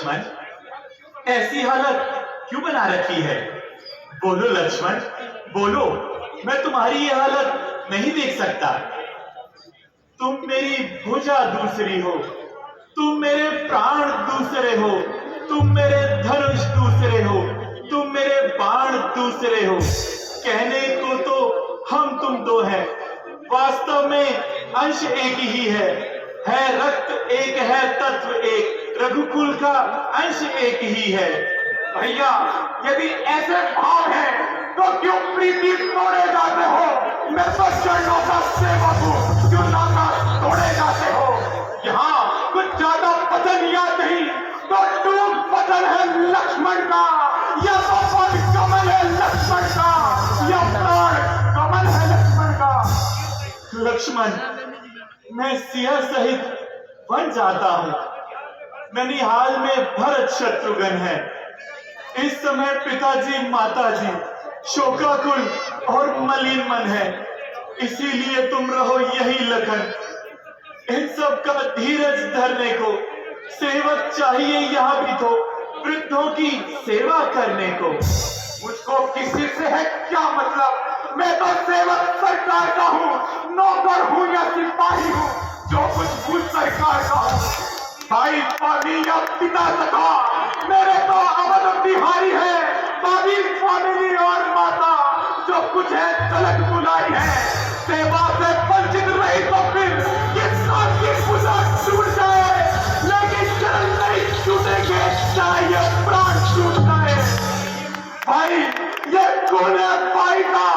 लक्ष्मण, ऐसी हालत क्यों बना रखी है? बोलो लक्ष्मण, बोलो, मैं तुम्हारी ये हालत नहीं देख सकता। तुम मेरी भुजा दूसरी हो, तुम मेरे प्राण दूसरे हो, तुम मेरे धनुष दूसरे हो, तुम मेरे बाण दूसरे हो। कहने को तो हम तुम दो हैं, वास्तव में अंश एक ही है रक्त एक है, तत्व एक, रघुकुल का अंश एक ही है। भैया, यदि ऐसे भाव है तो क्यों प्रीति तोड़े जाते हो? मैं तो चरणों का सेवक हूँ, क्यों नाता तोड़े जाते हो? यहाँ कुछ ज्यादा पतन याद नहीं तो डूब पतन है लक्ष्मण का, यह पवन कमल है लक्ष्मण का, यह प्राण कमल है लक्ष्मण का। लक्ष्मण, मैं सिया सहित वन जाता हूँ। ननिहाल में भरत शत्रुघ्न है। इस समय पिताजी माताजी शोकाकुल और मलिन मन है, इसीलिए तुम रहो यही लखन। इन सब का धीरज धरने को सेवक चाहिए, यहाँ भी तो वृद्धों की सेवा करने को। मुझको किसी से है क्या मतलब? मैं तो सेवक सरकार का हूँ, नौकर हूँ या सिपाही हूँ, जो कुछ भी सरकार का हूँ। भाई स्वामी या पिता सखा, मेरे तो अवध बिहारी है, भाभी स्वामी और माता जो कुछ है तलक बुलाई है। सेवा से वंचित रही तो फिर किस काम की पूजा छूट जाए, लेकिन चरण नहीं छूटेंगे, चाहे प्राण छूट जाए। भाई ये कौन है भाई का?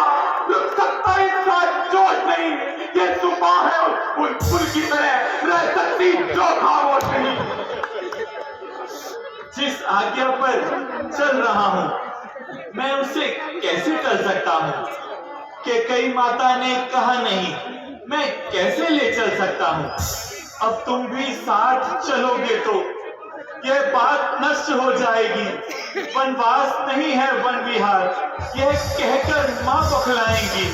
रुक सकता इसका जोश नहीं, ये सुबह है उस फूल की तरह रह सकती जो खामोश नहीं। जिस आज्ञा पर चल रहा हूँ मैं उसे कैसे कर सकता हूँ कि कई माता ने कहा नहीं, मैं कैसे ले चल सकता हूँ? अब तुम भी साथ चलोगे तो यह बात नष्ट हो जाएगी। वनवास नहीं है वन विहार, यह कहकर मां बौखलाएंगी।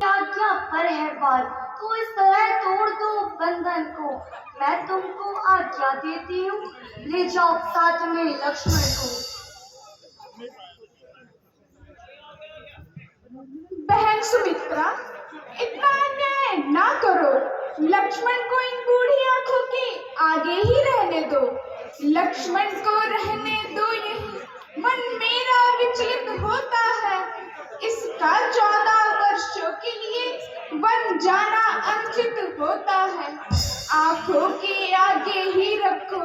क्या पर है बात, तो इस तरह तोड़ दो बंधन को। मैं तुमको आज्ञा देती हूँ, ले जाओ साथ में लक्ष्मण को। बहन सुमित्रा, इतना अन्याय ना करो। लक्ष्मण को इन बूढ़ी आंखों के आगे ही रहने दो। लक्ष्मण को रहने दो यही, मन मेरा विचलित होता है। इसका 14 वर्षों के लिए वन जाना अनुचित होता है। आंखों के आगे ही रखो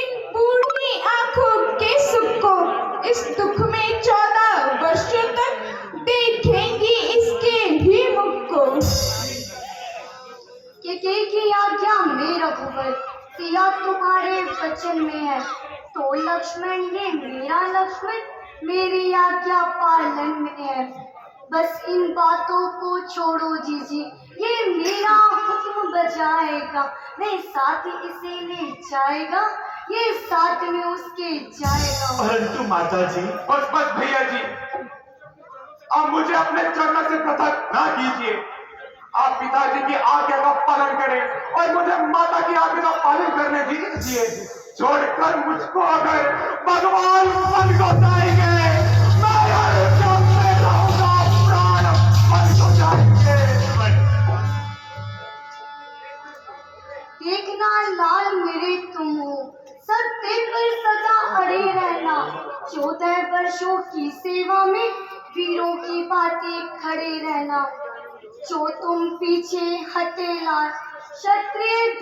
इन बूढ़ी आंखों के सुख को। इस दुख में 14 वर्षों तक देखेंगी इसके भी मुख को। की आज्ञा में रघुवर, सिया तुम्हारे वचन में है, तो लक्ष्मण ये मेरा लक्ष्मण मेरी आज्ञा पालन में है। बस इन बातों को छोड़ो जीजी, ये मेरा हुक्म बजाएगा, मैं साथ इसे ले जाएगा, ये साथ में उसके जाएगा। परंतु माताजी। बस बस भैया जी, अब मुझे अपने चरणों से पृथक ना कीजिए। आप पिताजी की आज्ञा का पालन करें और मुझे माता की आज्ञा का पालन करने दीजिए। छोड़कर मुझको अगर भगवान मन को जाएंगे, मैं रहूंगा, प्राण मन को जाएंगे। देखना लाल मेरे तुम हो, सत्य पर सदा अड़े रहना। 14 वर्षों की सेवा में वीरों की बातें खड़े रहना। जो तुम पीछे हटे लाल, क्षत्रिय